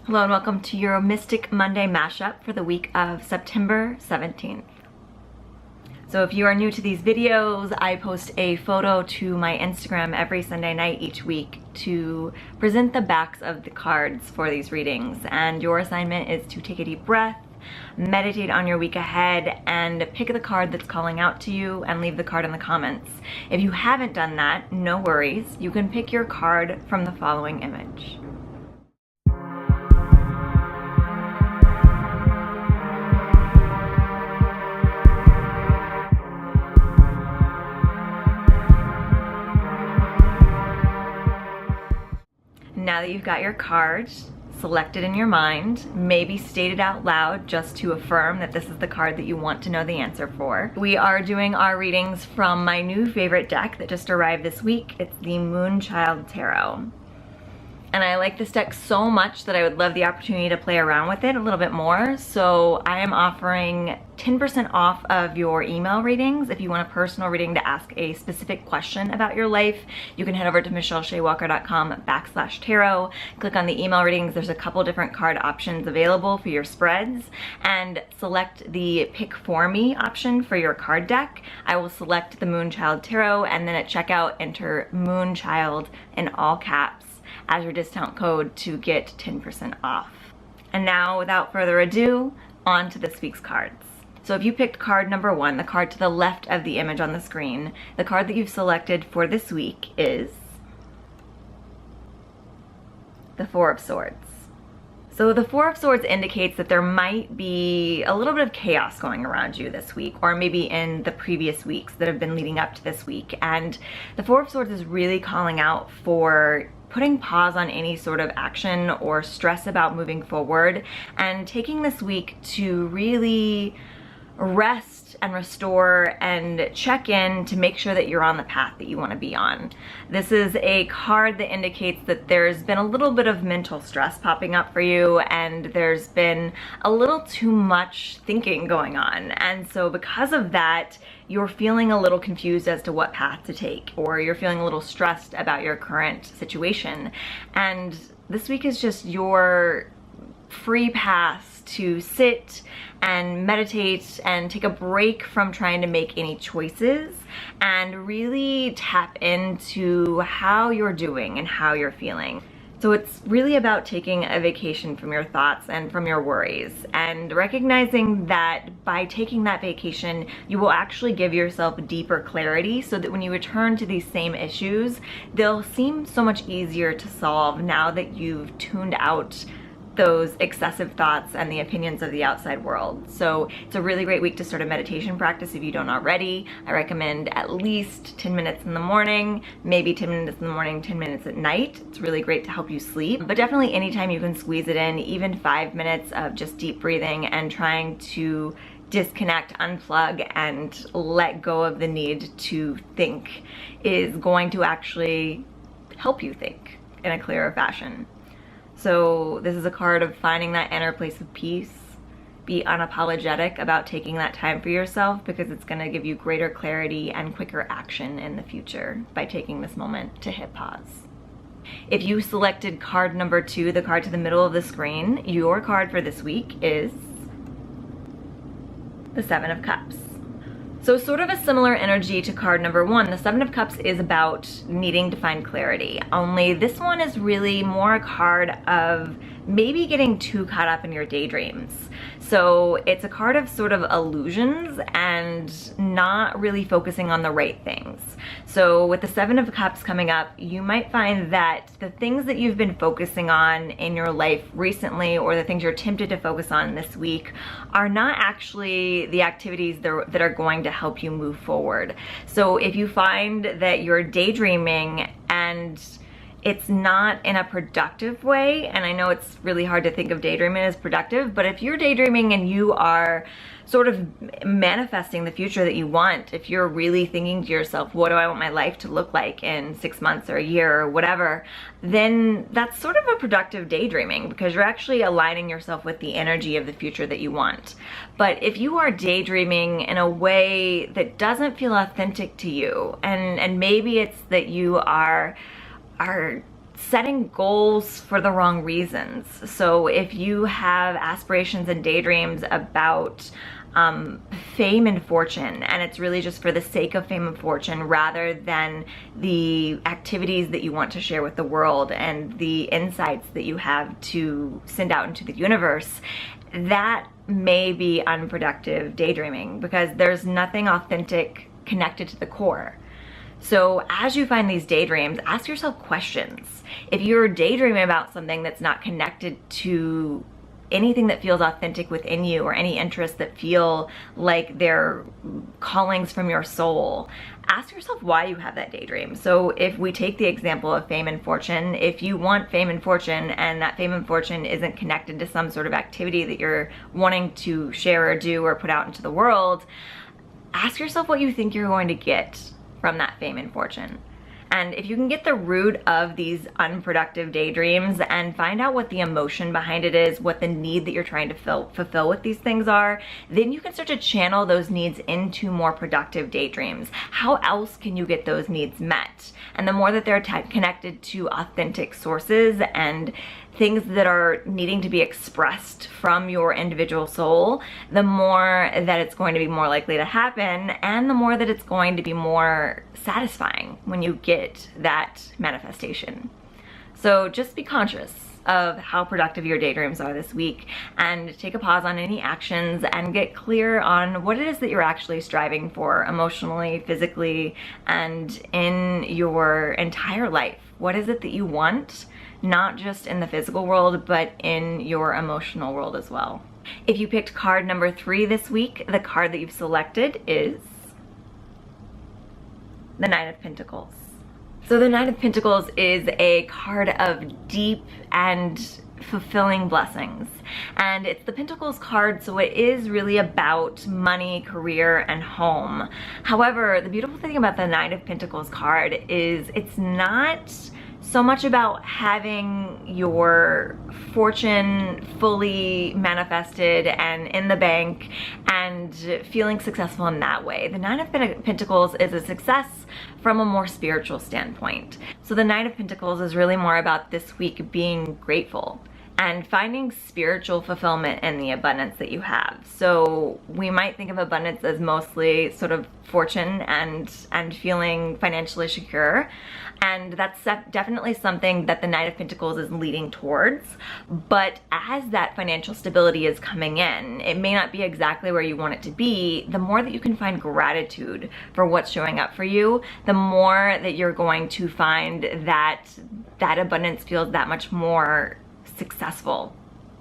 Hello and welcome to your Mystic Monday mashup for the week of September 17th. So if you are new to these videos, I post a photo to my Instagram every Sunday night each week to present the backs of the cards for these readings. And your assignment is to take a deep breath, meditate on your week ahead, and pick the card that's calling out to you and leave the card in the comments. If you haven't done that, no worries. You can pick your card from the following image. Now that you've got your card selected in your mind, maybe stated out loud just to affirm that this is the card that you want to know the answer for. We are doing our readings from my new favorite deck that just arrived this week. It's the Moonchild Tarot. And I like this deck so much that I would love the opportunity to play around with it a little bit more. So I am offering 10% off of your email readings. If you want a personal reading to ask a specific question about your life, you can head over to michellesheawalker.com/tarot. Click on the email readings. There's a couple different card options available for your spreads, and select the pick for me option for your card deck. I will select the Moonchild Tarot, and then at checkout enter Moonchild in all caps as your discount code to get 10% off. And now, without further ado, on to this week's cards. So if you picked card number 1, the card to the left of the image on the screen, the card that you've selected for this week is the Four of Swords. So the Four of Swords indicates that there might be a little bit of chaos going around you this week, or maybe in the previous weeks that have been leading up to this week. And the Four of Swords is really calling out for putting pause on any sort of action or stress about moving forward, and taking this week to really rest and restore and check in to make sure that you're on the path that you want to be on. This is a card that indicates that there's been a little bit of mental stress popping up for you, and there's been a little too much thinking going on. And so because of that, you're feeling a little confused as to what path to take, or you're feeling a little stressed about your current situation. And this week is just your free pass to sit and meditate and take a break from trying to make any choices and really tap into how you're doing and how you're feeling. So it's really about taking a vacation from your thoughts and from your worries, and recognizing that by taking that vacation, you will actually give yourself deeper clarity, so that when you return to these same issues, they'll seem so much easier to solve now that you've tuned out those excessive thoughts and the opinions of the outside world. So it's a really great week to start a meditation practice if you don't already. I recommend at least 10 minutes in the morning, maybe 10 minutes in the morning, 10 minutes at night. It's really great to help you sleep, but definitely anytime you can squeeze it in, even 5 minutes of just deep breathing and trying to disconnect, unplug, and let go of the need to think is going to actually help you think in a clearer fashion. So this is a card of finding that inner place of peace. Be unapologetic about taking that time for yourself, because it's going to give you greater clarity and quicker action in the future by taking this moment to hit pause. If you selected card number 2, the card to the middle of the screen, your card for this week is the Seven of Cups. So sort of a similar energy to card number 1, the Seven of Cups is about needing to find clarity. Only this one is really more a card of maybe getting too caught up in your daydreams. So it's a card of sort of illusions and not really focusing on the right things. So with the Seven of Cups coming up, you might find that the things that you've been focusing on in your life recently, or the things you're tempted to focus on this week, are not actually the activities that are going to help you move forward. So if you find that you're daydreaming and it's not in a productive way, and I know it's really hard to think of daydreaming as productive, but if you're daydreaming and you are sort of manifesting the future that you want, if you're really thinking to yourself, what do I want my life to look like in 6 months or a year or whatever, then that's sort of a productive daydreaming, because you're actually aligning yourself with the energy of the future that you want. But if you are daydreaming in a way that doesn't feel authentic to you, and maybe it's that you are setting goals for the wrong reasons. So if you have aspirations and daydreams about fame and fortune, and it's really just for the sake of fame and fortune rather than the activities that you want to share with the world and the insights that you have to send out into the universe, that may be unproductive daydreaming, because there's nothing authentic connected to the core. So as you find these daydreams, ask yourself questions. If you're daydreaming about something that's not connected to anything that feels authentic within you, or any interests that feel like they're callings from your soul, ask yourself why you have that daydream. So if we take the example of fame and fortune, if you want fame and fortune and that fame and fortune isn't connected to some sort of activity that you're wanting to share or do or put out into the world, ask yourself what you think you're going to get from that fame and fortune. And if you can get the root of these unproductive daydreams and find out what the emotion behind it is, what the need that you're trying to fulfill with these things are, then you can start to channel those needs into more productive daydreams. How else can you get those needs met? And the more that they're connected to authentic sources and things that are needing to be expressed from your individual soul, the more that it's going to be more likely to happen, and the more that it's going to be more satisfying when you get that manifestation. So just be conscious of how productive your daydreams are this week, and take a pause on any actions and get clear on what it is that you're actually striving for emotionally, physically, and in your entire life. What is it that you want? Not just in the physical world, but in your emotional world as well. If you picked card number 3 this week, the card that you've selected is the Nine of Pentacles. So the Nine of Pentacles is a card of deep and fulfilling blessings. And it's the Pentacles card, so it is really about money, career, and home. However, the beautiful thing about the Nine of Pentacles card is it's not so much about having your fortune fully manifested and in the bank and feeling successful in that way. The Nine of Pentacles is a success from a more spiritual standpoint. So the Nine of Pentacles is really more about this week being grateful and finding spiritual fulfillment in the abundance that you have. So we might think of abundance as mostly sort of fortune and feeling financially secure. And that's definitely something that the Nine of Pentacles is leading towards. But as that financial stability is coming in, it may not be exactly where you want it to be. The more that you can find gratitude for what's showing up for you, the more that you're going to find that that abundance feels that much more successful.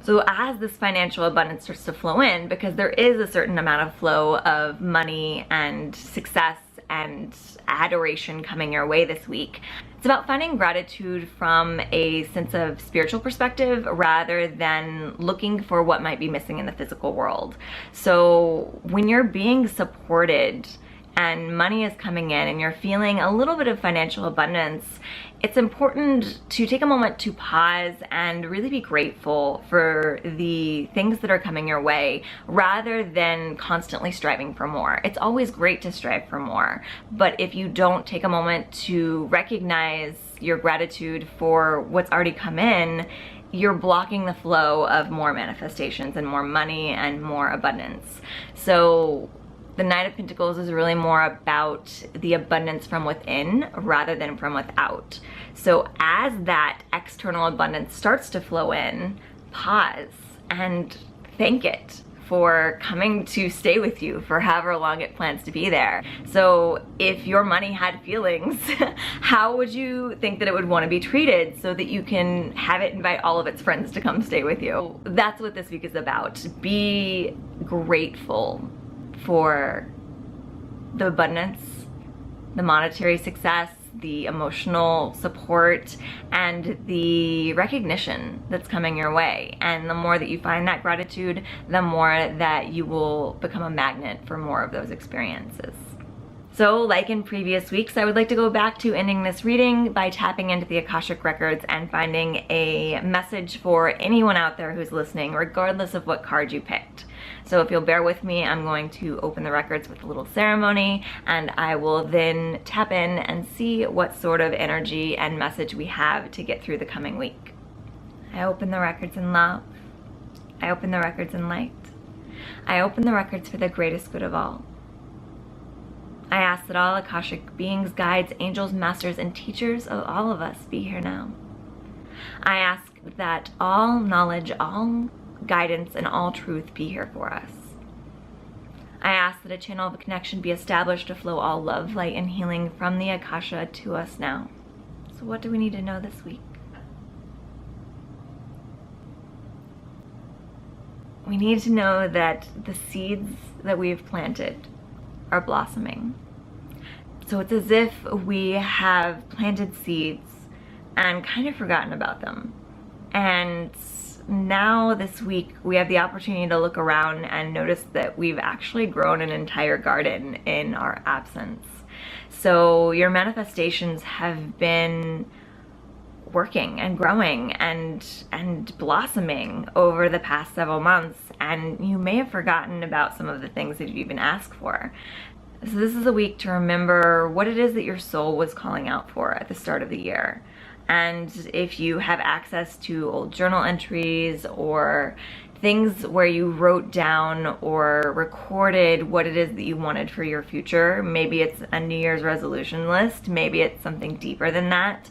So as this financial abundance starts to flow in, because there is a certain amount of flow of money and success and adoration coming your way this week, it's about finding gratitude from a sense of spiritual perspective rather than looking for what might be missing in the physical world. So when you're being supported and money is coming in and you're feeling a little bit of financial abundance, it's important to take a moment to pause and really be grateful for the things that are coming your way rather than constantly striving for more. It's always great to strive for more, but if you don't take a moment to recognize your gratitude for what's already come in, you're blocking the flow of more manifestations and more money and more abundance. So the Nine of Pentacles is really more about the abundance from within rather than from without. So as that external abundance starts to flow in, pause and thank it for coming to stay with you for however long it plans to be there. So if your money had feelings, how would you think that it would want to be treated so that you can have it invite all of its friends to come stay with you? That's what this week is about. Be grateful for the abundance, the monetary success, the emotional support, and the recognition that's coming your way. And the more that you find that gratitude, the more that you will become a magnet for more of those experiences. So like in previous weeks, I would like to go back to ending this reading by tapping into the Akashic records and finding a message for anyone out there who's listening, regardless of what card you picked. So if you'll bear with me, I'm going to open the records with a little ceremony, and I will then tap in and see what sort of energy and message we have to get through the coming week. I open the records in love. I open the records in light. I open the records for the greatest good of all. I ask that all Akashic beings, guides, angels, masters, and teachers of all of us be here now. I ask that all knowledge, all guidance, and all truth be here for us. I ask that a channel of connection be established to flow all love, light, and healing from the Akasha to us now. So what do we need to know this week? We need to know that the seeds that we've planted are blossoming. So it's as if we have planted seeds and kind of forgotten about them. And now this week we have the opportunity to look around and notice that we've actually grown an entire garden in our absence. So your manifestations have been working and growing and blossoming over the past several months, and you may have forgotten about some of the things that you even asked for. So this is a week to remember what it is that your soul was calling out for at the start of the year. And if you have access to old journal entries or things where you wrote down or recorded what it is that you wanted for your future, maybe it's a New Year's resolution list, maybe it's something deeper than that,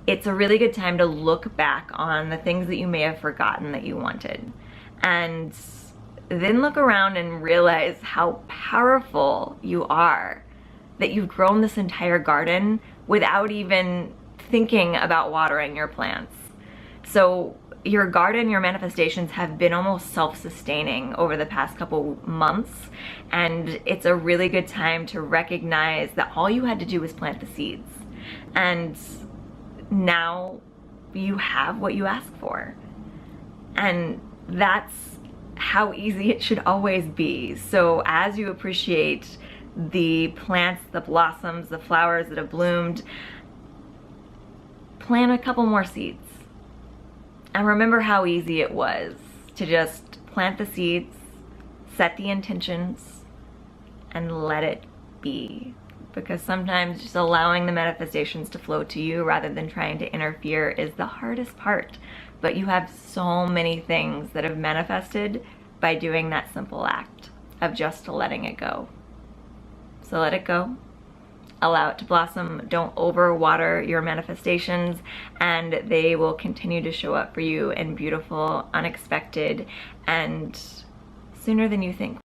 it's a really good time to look back on the things that you may have forgotten that you wanted. And then look around and realize how powerful you are, that you've grown this entire garden without even thinking about watering your plants. So your garden, your manifestations have been almost self-sustaining over the past couple months, and it's a really good time to recognize that all you had to do was plant the seeds. And now you have what you asked for. And that's how easy it should always be. So as you appreciate the plants, the blossoms, the flowers that have bloomed, plant a couple more seeds. And remember how easy it was to just plant the seeds, set the intentions, and let it be. Because sometimes just allowing the manifestations to flow to you rather than trying to interfere is the hardest part. But you have so many things that have manifested by doing that simple act of just letting it go. So let it go. Allow it to blossom. Don't overwater your manifestations, and they will continue to show up for you in beautiful, unexpected, and sooner than you think.